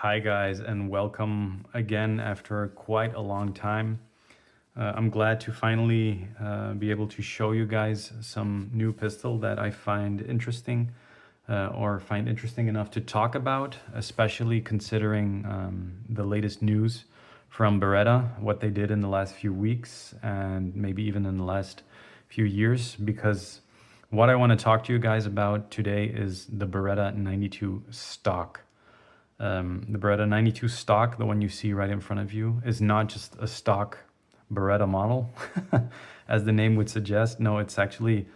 Hi guys, and welcome again after quite a long time. I'm glad to finally be able to show you guys some new pistol that I find interesting or find interesting enough to talk about, especially considering the latest news from Beretta, what they did in the last few weeks and maybe even in the last few years, because what I want to talk to you guys about today is the Beretta 92 stock. The Beretta 92 stock, the one you see right in front of you, is not just a stock Beretta model, as the name would suggest. No, it's actually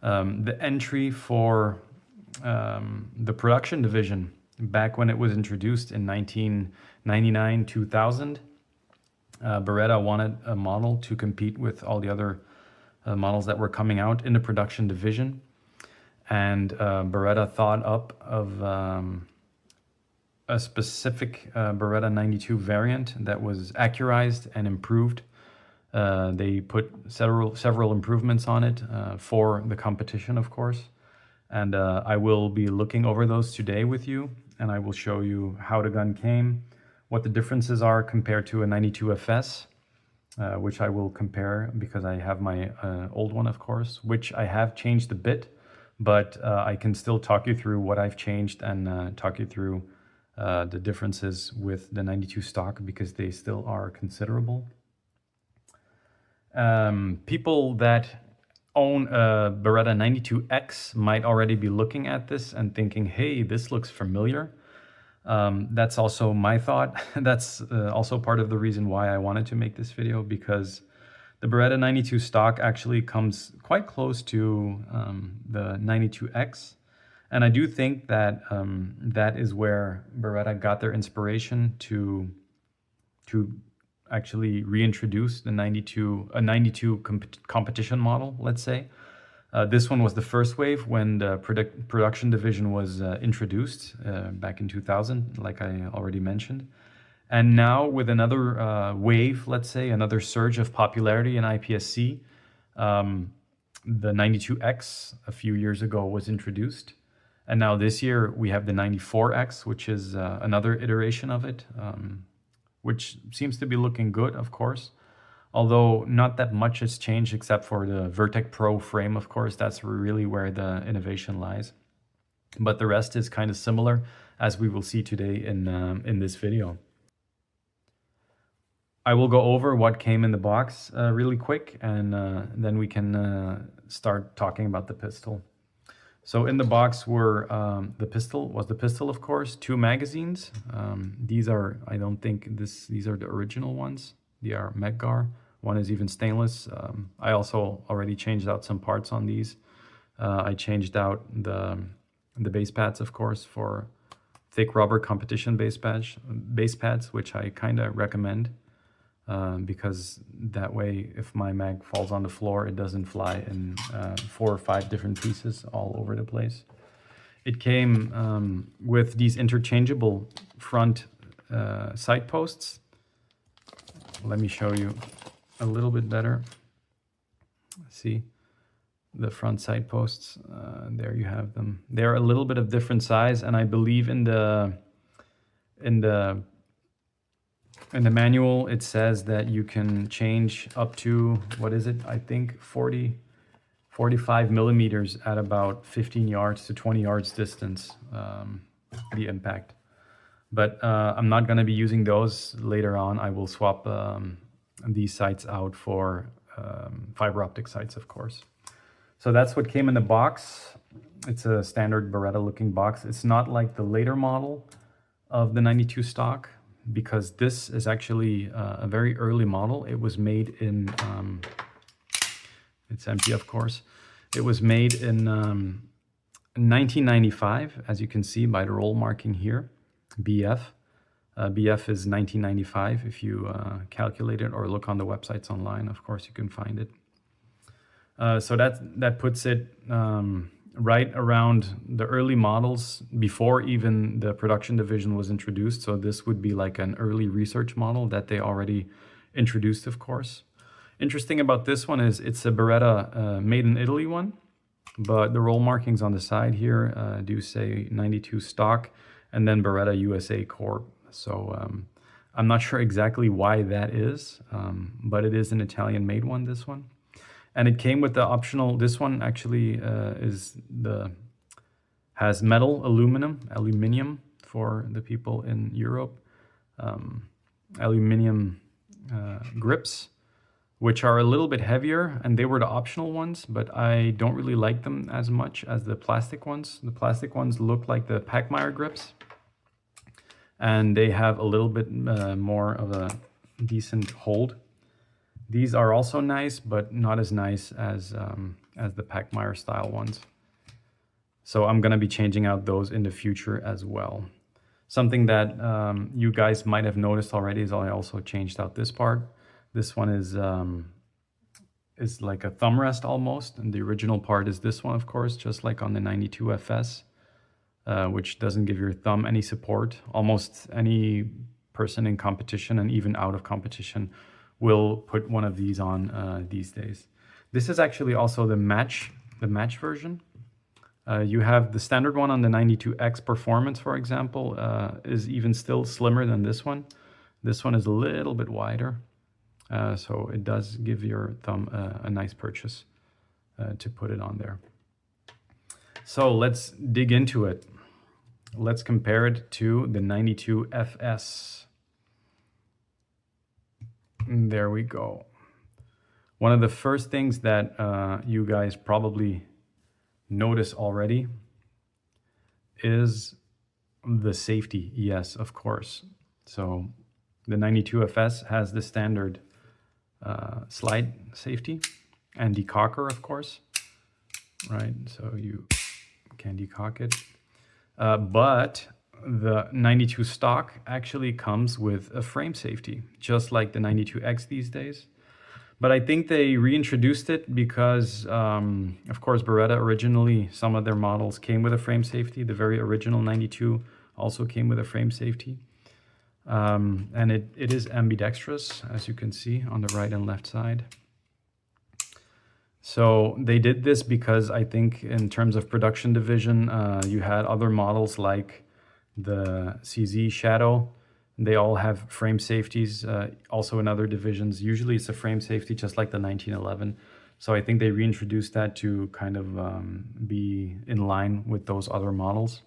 the entry for the production division back when it was introduced in 1999, 2000. Beretta wanted a model to compete with all the other models that were coming out in the production division. And Beretta thought up of a specific Beretta 92 variant that was accurized and improved. They put several improvements on it for the competition, of course. And I will be looking over those today with you, and I will show you how the gun came, what the differences are compared to a 92FS, which I will compare because I have my old one, of course, which I have changed a bit, but I can still talk you through what I've changed and talk you through the differences with the 92 stock, because they still are considerable. People that own a Beretta 92X might already be looking at this and thinking, hey, this looks familiar. That's also my thought. That's also part of the reason why I wanted to make this video, because the Beretta 92 stock actually comes quite close to the 92X. And I do think that that is where Beretta got their inspiration to actually reintroduce the 92 competition model, let's say. This one was the first wave when the production division was introduced back in 2000, like I already mentioned. And now with another wave, let's say, another surge of popularity in IPSC, the 92X a few years ago was introduced. And now this year we have the 94X, which is another iteration of it, which seems to be looking good, of course. Although not that much has changed except for the Vertec Pro frame, of course. That's really where the innovation lies. But the rest is kind of similar, as we will see today in this video. I will go over what came in the box really quick, and then we can start talking about the pistol. So in the box were the pistol, of course, 2 magazines. These are, I don't think these are the original ones. They are Medgar. One is even stainless. I also already changed out some parts on these. I changed out the base pads, of course, for thick rubber competition base pads, which I kind of recommend. Because that way, if my mag falls on the floor, it doesn't fly in 4 or 5 different pieces all over the place. It came with these interchangeable front sight posts. Let me show you a little bit better. See the front sight posts. There you have them. They're a little bit of different size, and I believe in the manual, it says that you can change up to, what is it? I think 45 millimeters at about 15 yards to 20 yards distance, the impact. But I'm not going to be using those later on. I will swap these sights out for fiber optic sights, of course. So that's what came in the box. It's a standard Beretta looking box. It's not like the later model of the 92 stock, because this is actually a very early model. It was made in, it's empty, of course. It was made in 1995, as you can see by the roll marking here, BF. BF is 1995. If you calculate it or look on the websites online, of course, you can find it. So that puts it right around the early models before even the production division was introduced. So this would be like an early research model that they already introduced, of course. Interesting about this one is it's a Beretta made in Italy one, but the roll markings on the side here do say 92 stock, and then Beretta USA Corp So I'm not sure exactly why that is, but it is an Italian made one, this one. And it came with the optional, this one actually has metal, aluminium for the people in Europe, aluminum grips, which are a little bit heavier, and they were the optional ones, but I don't really like them as much as the plastic ones. The plastic ones look like the Pachmayr grips, and they have a little bit more of a decent hold. These are also nice, but not as nice as the Pachmayr style ones. So I'm gonna be changing out those in the future as well. Something that you guys might have noticed already is I also changed out this part. This one is like a thumb rest almost, and the original part is this one, of course, just like on the 92FS, which doesn't give your thumb any support. Almost any person in competition and even out of competition will put one of these on these days. This is actually also the match version. You have the standard one on the 92X Performance, for example, is even still slimmer than this one. This one is a little bit wider, so it does give your thumb a nice purchase to put it on there. So let's dig into it. Let's compare it to the 92FS. There we go. One of the first things that you guys probably notice already is the safety. Yes, of course. So the 92FS has the standard slide safety and decocker, of course, right? So you can decock it. But the 92 stock actually comes with a frame safety, just like the 92X these days. But I think they reintroduced it because, of course, Beretta originally, some of their models came with a frame safety. The very original 92 also came with a frame safety. And it is ambidextrous, as you can see on the right and left side. So they did this because I think in terms of production division, you had other models like the CZ Shadow. They all have frame safeties, also in other divisions. Usually it's a frame safety just like the 1911. So I think they reintroduced that to kind of be in line with those other models.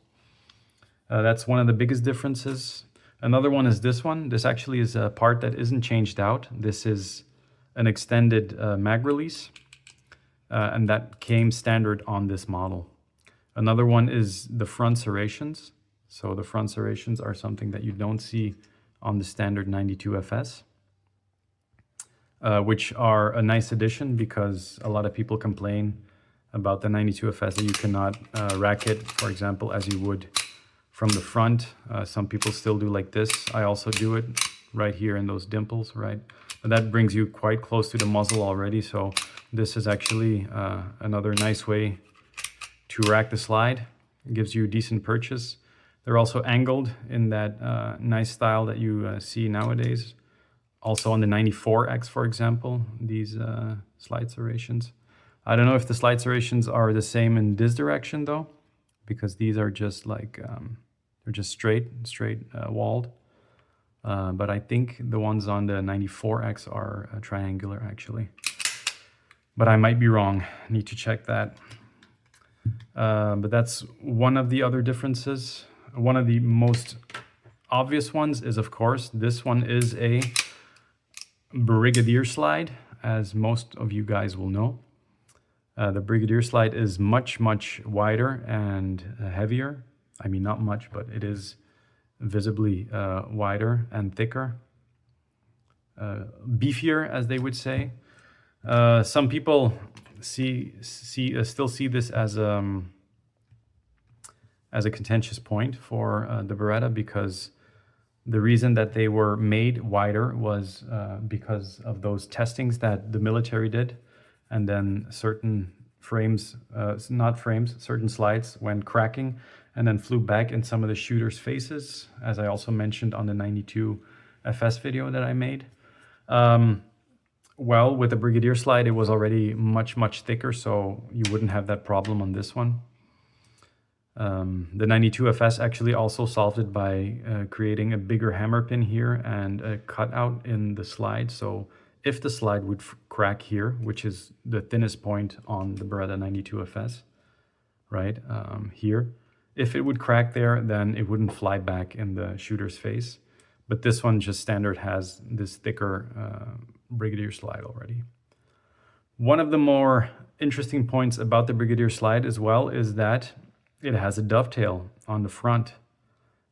That's one of the biggest differences. Another one is this one. This actually is a part that isn't changed out. This is an extended mag release, and that came standard on this model. Another one is the front serrations. So the front serrations are something that you don't see on the standard 92FS, which are a nice addition because a lot of people complain about the 92FS that you cannot rack it, for example, as you would from the front. Some people still do like this. I also do it right here in those dimples, right? But that brings you quite close to the muzzle already. So this is actually another nice way to rack the slide. It gives you a decent purchase. They're also angled in that nice style that you see nowadays. Also on the 94X, for example, these slide serrations. I don't know if the slide serrations are the same in this direction though, because these are just like, they're just straight walled. But I think the ones on the 94X are triangular actually. But I might be wrong, I need to check that. But that's one of the other differences. One of the most obvious ones is, of course, this one is a Brigadier slide, as most of you guys will know. The Brigadier slide is much wider and heavier. I mean, not much, but it is visibly wider and thicker. Beefier, as they would say. Some people still see this as a contentious point for the Beretta, because the reason that they were made wider was because of those testings that the military did, and then certain frames, certain slides went cracking and then flew back in some of the shooters' faces, as I also mentioned on the 92FS video that I made. Well, with the Brigadier slide, it was already much thicker, so you wouldn't have that problem on this one. The 92FS actually also solved it by creating a bigger hammer pin here and a cutout in the slide. So if the slide would crack here, which is the thinnest point on the Beretta 92FS, right here, if it would crack there, then it wouldn't fly back in the shooter's face. But this one just standard has this thicker Brigadier slide already. One of the more interesting points about the Brigadier slide as well is that it has a dovetail on the front,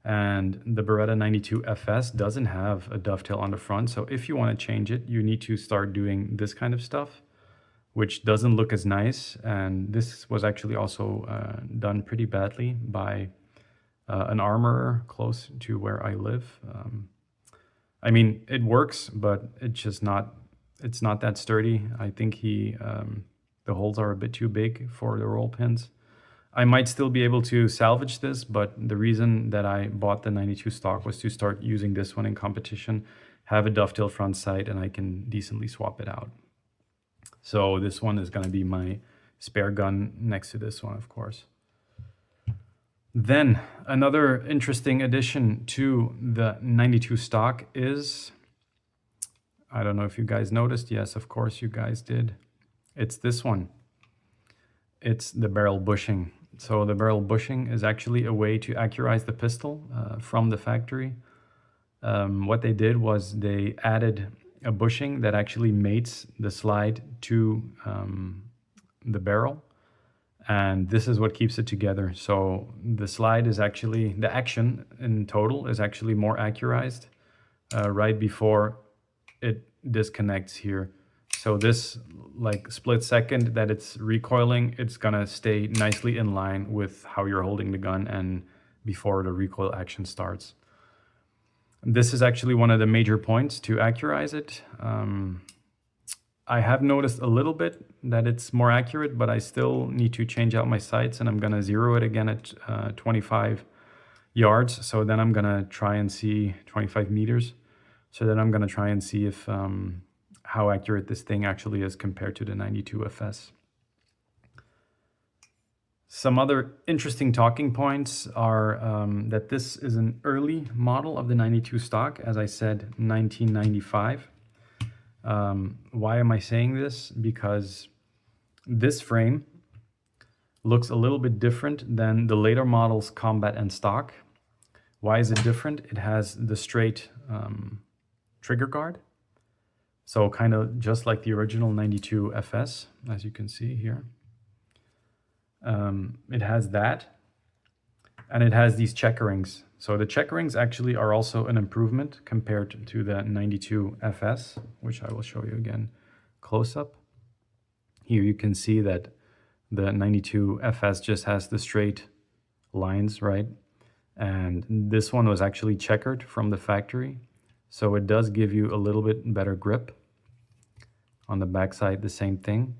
and the Beretta 92FS doesn't have a dovetail on the front. So if you want to change it, you need to start doing this kind of stuff, which doesn't look as nice. And this was actually also done pretty badly by an armorer close to where I live. I mean, it works, but it's not that sturdy. I think the holes are a bit too big for the roll pins. I might still be able to salvage this, but the reason that I bought the 92 stock was to start using this one in competition, have a dovetail front sight, and I can decently swap it out. So this one is going to be my spare gun next to this one, of course. Then another interesting addition to the 92 stock is, I don't know if you guys noticed. Yes, of course you guys did. It's this one. It's the barrel bushing. So the barrel bushing is actually a way to accurize the pistol from the factory. What they did was they added a bushing that actually mates the slide to the barrel. And this is what keeps it together. So the slide is actually, the action in total is actually more accurized right before it disconnects here. So this like split second that it's recoiling, it's gonna stay nicely in line with how you're holding the gun and before the recoil action starts. This is actually one of the major points to accurize it. I have noticed a little bit that it's more accurate, but I still need to change out my sights, and I'm gonna zero it again at 25 yards. So then I'm gonna try and see 25 meters. So then I'm gonna try and see if how accurate this thing actually is compared to the 92FS. Some other interesting talking points are that this is an early model of the 92 stock, as I said, 1995. Why am I saying this? Because this frame looks a little bit different than the later models combat and stock. Why is it different? It has the straight trigger guard. So kind of just like the original 92FS, as you can see here. It has that, and it has these checkerings. So the checkerings actually are also an improvement compared to the 92FS, which I will show you again close up. Here you can see that the 92FS just has the straight lines, right? And this one was actually checkered from the factory. So it does give you a little bit better grip. On the backside, the same thing.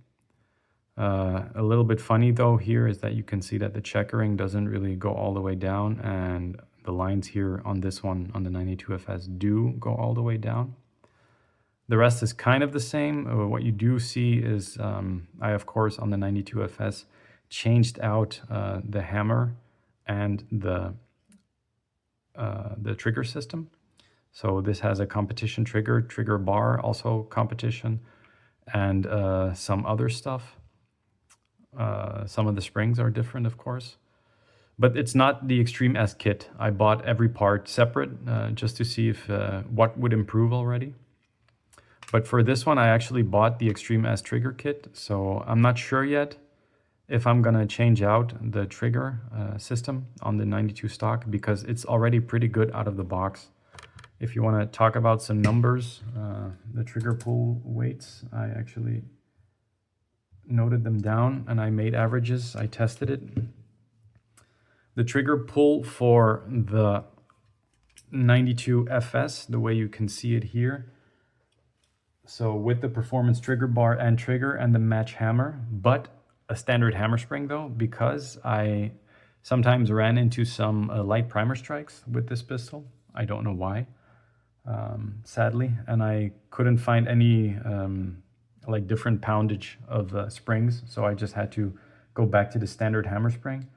A little bit funny though here is that you can see that the checkering doesn't really go all the way down, and the lines here on this one, on the 92FS, do go all the way down. The rest is kind of the same. What you do see is, I of course on the 92FS changed out the hammer and the trigger system. So this has a competition trigger bar, also competition, and some other stuff. Some of the springs are different, of course, but it's not the Extreme S kit. I bought every part separate just to see if what would improve already. But for this one, I actually bought the Extreme S trigger kit, so I'm not sure yet if I'm gonna change out the trigger system on the 92 stock, because it's already pretty good out of the box. If you want to talk about some numbers, the trigger pull weights, I actually noted them down and I made averages. I tested it. The trigger pull for the 92FS, the way you can see it here. So with the performance trigger bar and trigger and the match hammer, but a standard hammer spring though, because I sometimes ran into some light primer strikes with this pistol. I don't know why. Sadly, and I couldn't find any like different poundage of springs, so I just had to go back to the standard hammer spring.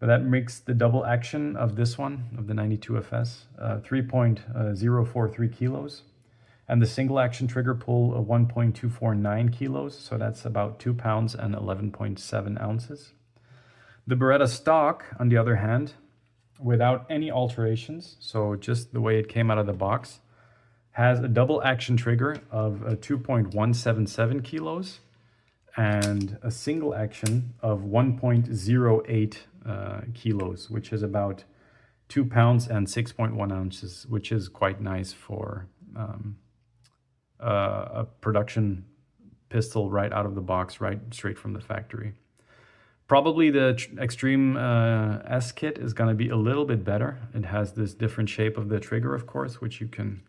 But that makes the double action of this one, of the 92FS, 3.043 kilos. And the single action trigger pull of 1.249 kilos. So that's about 2 pounds and 11.7 ounces. The Beretta stock, on the other hand, without any alterations, so just the way it came out of the box, has a double action trigger of 2.177 kilos and a single action of 1.08 kilos, which is about 2 pounds and 6.1 ounces, which is quite nice for a production pistol right out of the box, right straight from the factory. Probably the Extreme S kit is going to be a little bit better. It has this different shape of the trigger, of course, which you can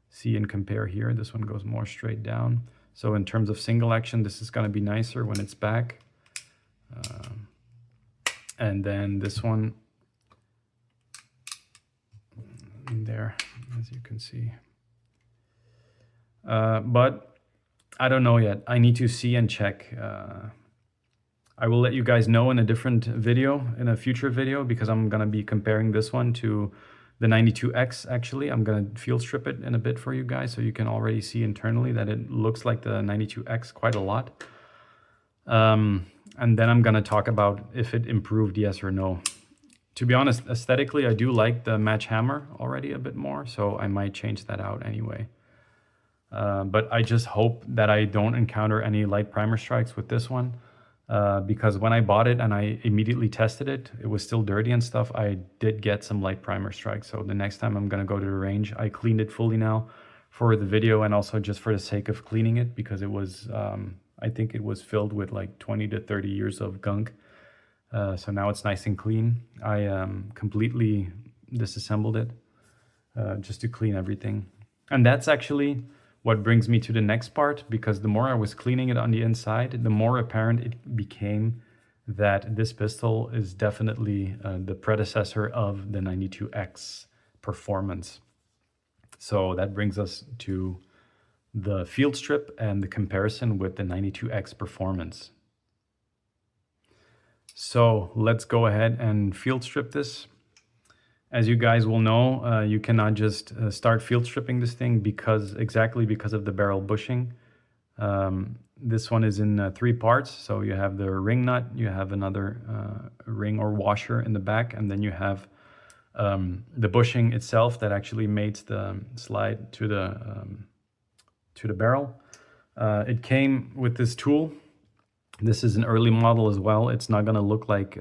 see and compare here. This one goes more straight down. So in terms of single action, this is going to be nicer when it's back. And then this one there, as you can see. But I don't know yet. I need to see and check. I will let you guys know in a different video, in a future video, because I'm going to be comparing this one to the 92X. Actually, I'm going to field strip it in a bit for you guys, so you can already see internally that it looks like the 92X quite a lot. And then I'm going to talk about if it improved, yes or no. To be honest, aesthetically, I do like the match hammer already a bit more, so I might change that out anyway. But I just hope that I don't encounter any light primer strikes with this one. Because when I bought it and I immediately tested it, it was still dirty and stuff. I did get some light primer strikes. So the next time I'm going to go to the range, I cleaned it fully now for the video and also just for the sake of cleaning it, because it was, I think it was filled with like 20 to 30 years of gunk. So now it's nice and clean. I completely disassembled it just to clean everything. And that's actually what brings me to the next part, because the more I was cleaning it on the inside, the more apparent it became that this pistol is definitely the predecessor of the 92X performance. So that brings us to the field strip and the comparison with the 92X performance. So let's go ahead and field strip this. As you guys will know, you cannot just start field stripping this thing exactly because of the barrel bushing. This one is in 3 parts. So you have the ring nut, you have another ring or washer in the back, and then you have the bushing itself that actually makes the slide to the barrel. It came with this tool. This is an early model as well. It's not going to look like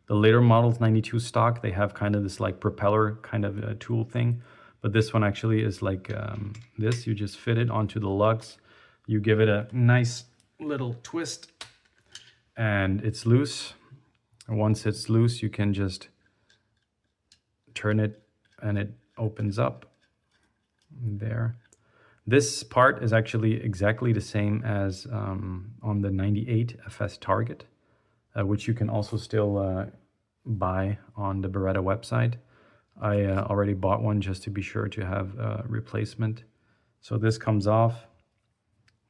the later models, 92 stock. They have kind of this like propeller kind of tool thing. But this one actually is like this. You just fit it onto the lugs. You give it a nice little twist and it's loose. And once it's loose, you can just turn it and it opens up there. This part is actually exactly the same as on the 98FS Target, which you can also still buy on the Beretta website. I already bought one just to be sure to have a replacement. So this comes off.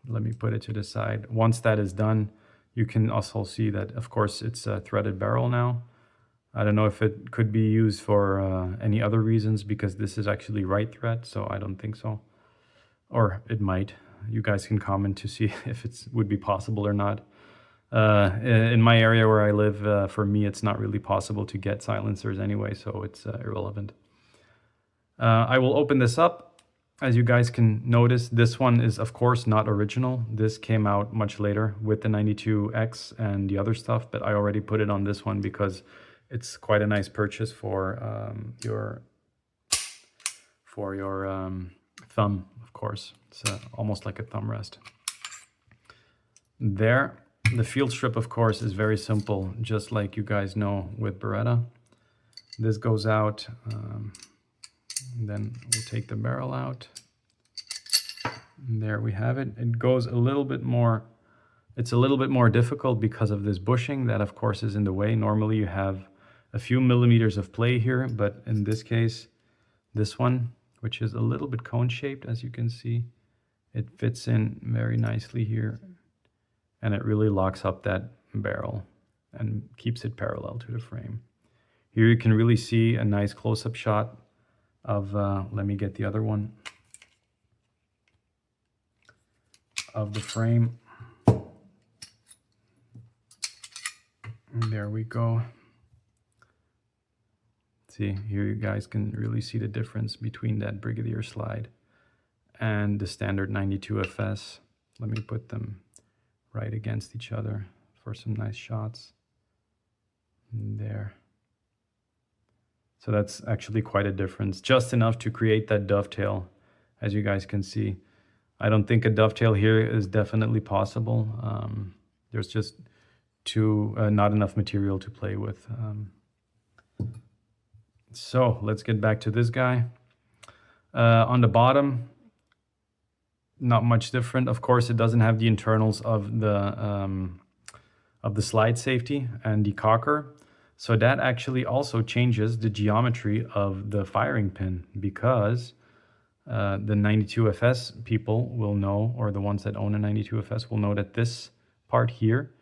Let me put it to the side. Once that is done, you can also see that, of course, it's a threaded barrel now. I don't know if it could be used for any other reasons, because this is actually right thread, so I don't think so. Or it might. You guys can comment to see if it would be possible or not. In my area where I live, for me, it's not really possible to get silencers anyway, so it's irrelevant. I will open this up. As you guys can notice, this one is, of course, not original. This came out much later with the 92X and the other stuff, but I already put it on this one because it's quite a nice purchase for your thumb, of course. It's almost like a thumb rest. There. The field strip, of course, is very simple, just like you guys know with Beretta. This goes out, then we'll take the barrel out. And there we have it. It goes a little bit more, it's a little bit more difficult because of this bushing that, of course, is in the way. Normally you have a few millimeters of play here, but in this case, this one, which is a little bit cone-shaped, as you can see, it fits in very nicely here. And it really locks up that barrel. and keeps it parallel to the frame. Here you can really see a nice close-up shot of, let me get the other one, of the frame. And there we go. See, here you guys can really see the difference between that Brigadier slide and the standard 92FS. Let me put them right against each other for some nice shots. There. So that's actually quite a difference, just enough to create that dovetail, as you guys can see. I don't think a dovetail here is definitely possible. There's just not enough material to play with. So let's get back to this guy. On the bottom, not much different. Of course, it doesn't have the internals of the slide safety and the cocker. So that actually also changes the geometry of the firing pin, because the 92FS people will know, or the ones that own a 92FS will know, that this part here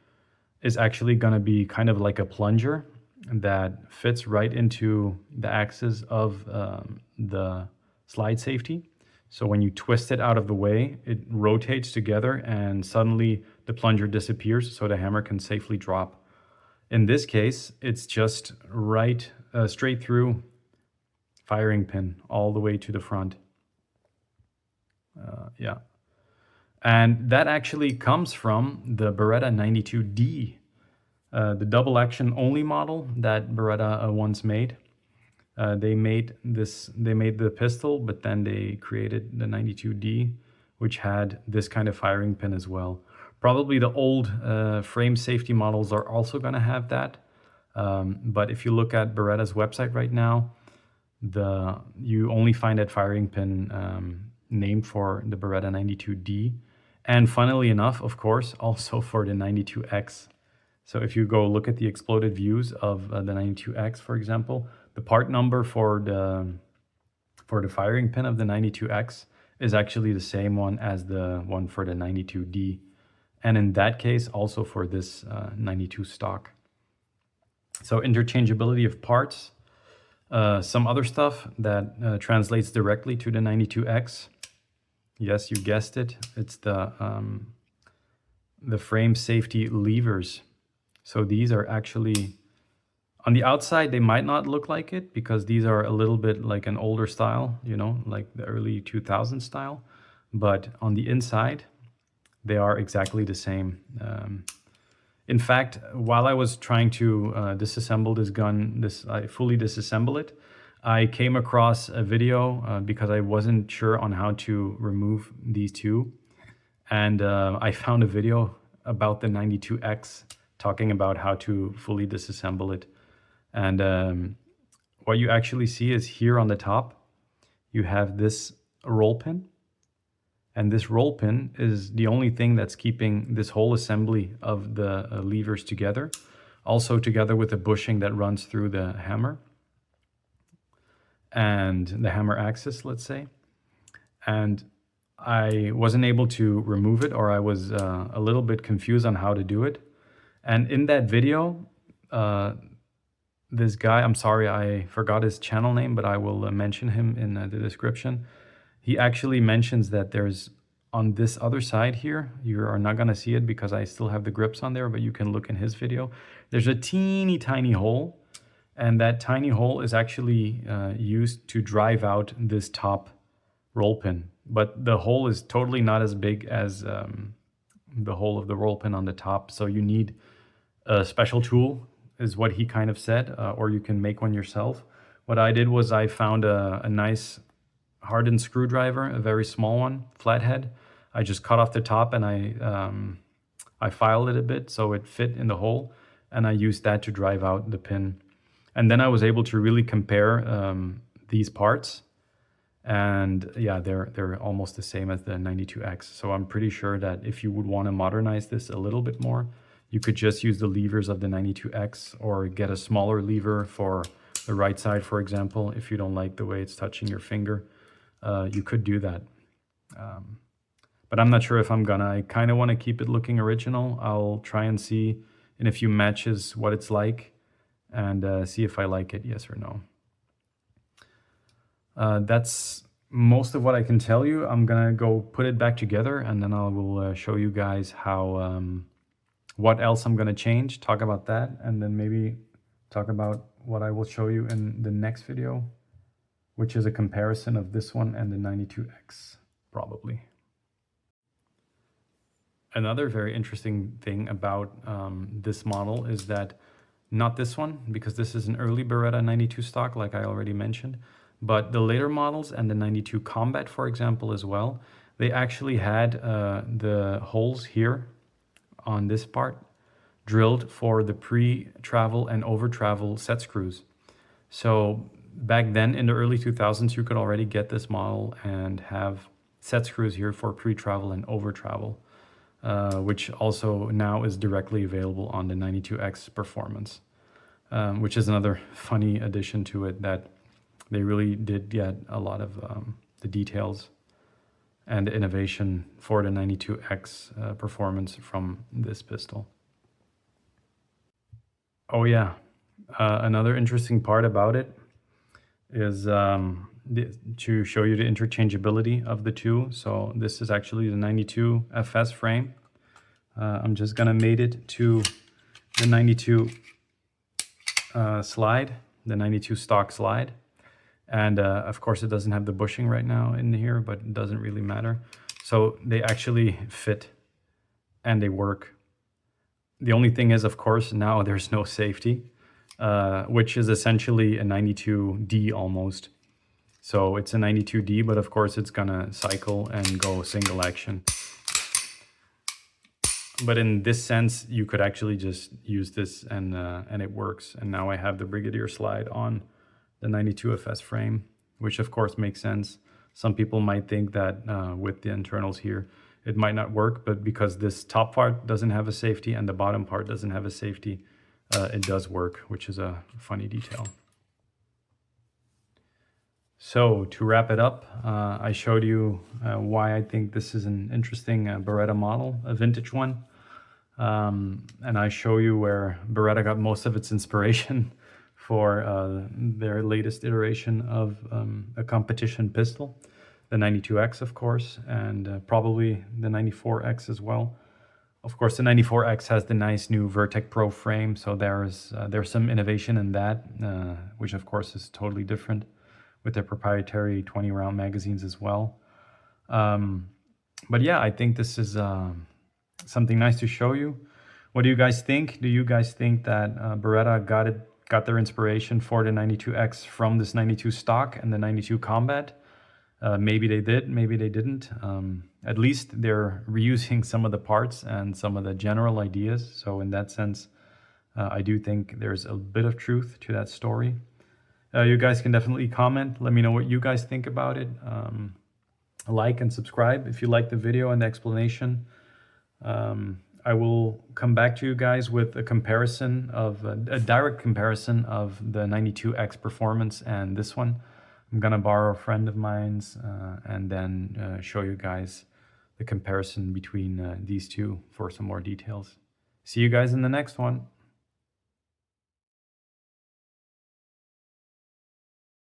is actually going to be kind of like a plunger that fits right into the axis of the slide safety. So when you twist it out of the way, it rotates together and suddenly the plunger disappears so the hammer can safely drop. In this case, it's just right straight through firing pin all the way to the front. Yeah. And that actually comes from the Beretta 92D, the double action only model that Beretta once made. They made the pistol, but then they created the 92D, which had this kind of firing pin as well. Probably the old frame safety models are also going to have that. But if you look at Beretta's website right now, you only find that firing pin named for the Beretta 92D. And funnily enough, of course, also for the 92X. So if you go look at the exploded views of the 92X, for example, the part number for the firing pin of the 92X is actually the same one as the one for the 92D. And in that case, also for this 92 stock. So interchangeability of parts. Some other stuff that translates directly to the 92X. Yes, you guessed it. It's the frame safety levers. So these are actually, on the outside, they might not look like it because these are a little bit like an older style, you know, like the early 2000s style. But on the inside, they are exactly the same. In fact, while I was trying to disassemble this gun, I fully disassemble it, I came across a video because I wasn't sure on how to remove these two. And I found a video about the 92X talking about how to fully disassemble it. And what you actually see is here on the top, you have this roll pin. And this roll pin is the only thing that's keeping this whole assembly of the levers together. Also together with the bushing that runs through the hammer and the hammer axis, let's say. And I wasn't able to remove it, or I was a little bit confused on how to do it. And in that video, this guy, I'm sorry, I forgot his channel name, but I will mention him in the description. He actually mentions that there's, on this other side here, you are not going to see it because I still have the grips on there, but you can look in his video. There's a teeny tiny hole, and that tiny hole is actually used to drive out this top roll pin. But the hole is totally not as big as the hole of the roll pin on the top. So you need a special tool, is what he kind of said, or you can make one yourself. What I did was I found a nice hardened screwdriver, a very small one, flathead. I just cut off the top and I filed it a bit so it fit in the hole, and I used that to drive out the pin. And then I was able to really compare these parts, and yeah, they're almost the same as the 92X. So I'm pretty sure that if you would want to modernize this a little bit more, you could just use the levers of the 92X, or get a smaller lever for the right side, for example. If you don't like the way it's touching your finger, you could do that. But I'm not sure if I'm gonna. I kind of want to keep it looking original. I'll try and see in a few matches what it's like, and see if I like it, yes or no. That's most of what I can tell you. I'm gonna go put it back together, and then I will show you guys how what else I'm gonna change, talk about that, and then maybe talk about what I will show you in the next video, which is a comparison of this one and the 92X, probably. Another very interesting thing about this model is that, not this one, because this is an early Beretta 92 stock, like I already mentioned, but the later models and the 92 Combat, for example, as well, they actually had the holes here on this part drilled for the pre-travel and over-travel set screws. So back then in the early 2000s, you could already get this model and have set screws here for pre-travel and over-travel, which also now is directly available on the 92X Performance, which is another funny addition to it, that they really did get a lot of the details and innovation for the 92X Performance from this pistol. Oh yeah, another interesting part about it is to show you the interchangeability of the two. So this is actually the 92 FS frame. I'm just gonna mate it to the 92 slide, the 92 stock slide. And of course it doesn't have the bushing right now in here, but it doesn't really matter. So they actually fit and they work. The only thing is, of course, now there's no safety, which is essentially a 92D almost. So it's a 92D, but of course it's gonna cycle and go single action. But in this sense, you could actually just use this and it works. And now I have the Brigadier slide on the 92 FS frame, which of course makes sense. Some people might think that with the internals here, it might not work, but because this top part doesn't have a safety and the bottom part doesn't have a safety, it does work, which is a funny detail. So to wrap it up, I showed you why I think this is an interesting Beretta model, a vintage one. And I show you where Beretta got most of its inspiration for their latest iteration of a competition pistol, the 92X, of course, and probably the 94X as well. Of course, the 94X has the nice new Vertec Pro frame, so there's some innovation in that, which of course is totally different, with their proprietary 20-round magazines as well. But yeah, I think this is something nice to show you. What do you guys think? Do you guys think that Beretta got their inspiration for the 92X from this 92 stock and the 92 Combat? Maybe they did, maybe they didn't. At least they're reusing some of the parts and some of the general ideas. So in that sense, I do think there's a bit of truth to that story. You guys can definitely comment. Let me know what you guys think about it. Like and subscribe if you like the video and the explanation. I will come back to you guys with a comparison of a direct comparison of the 92X Performance and this one. I'm gonna borrow a friend of mine's and then show you guys the comparison between these two for some more details. See you guys in the next one.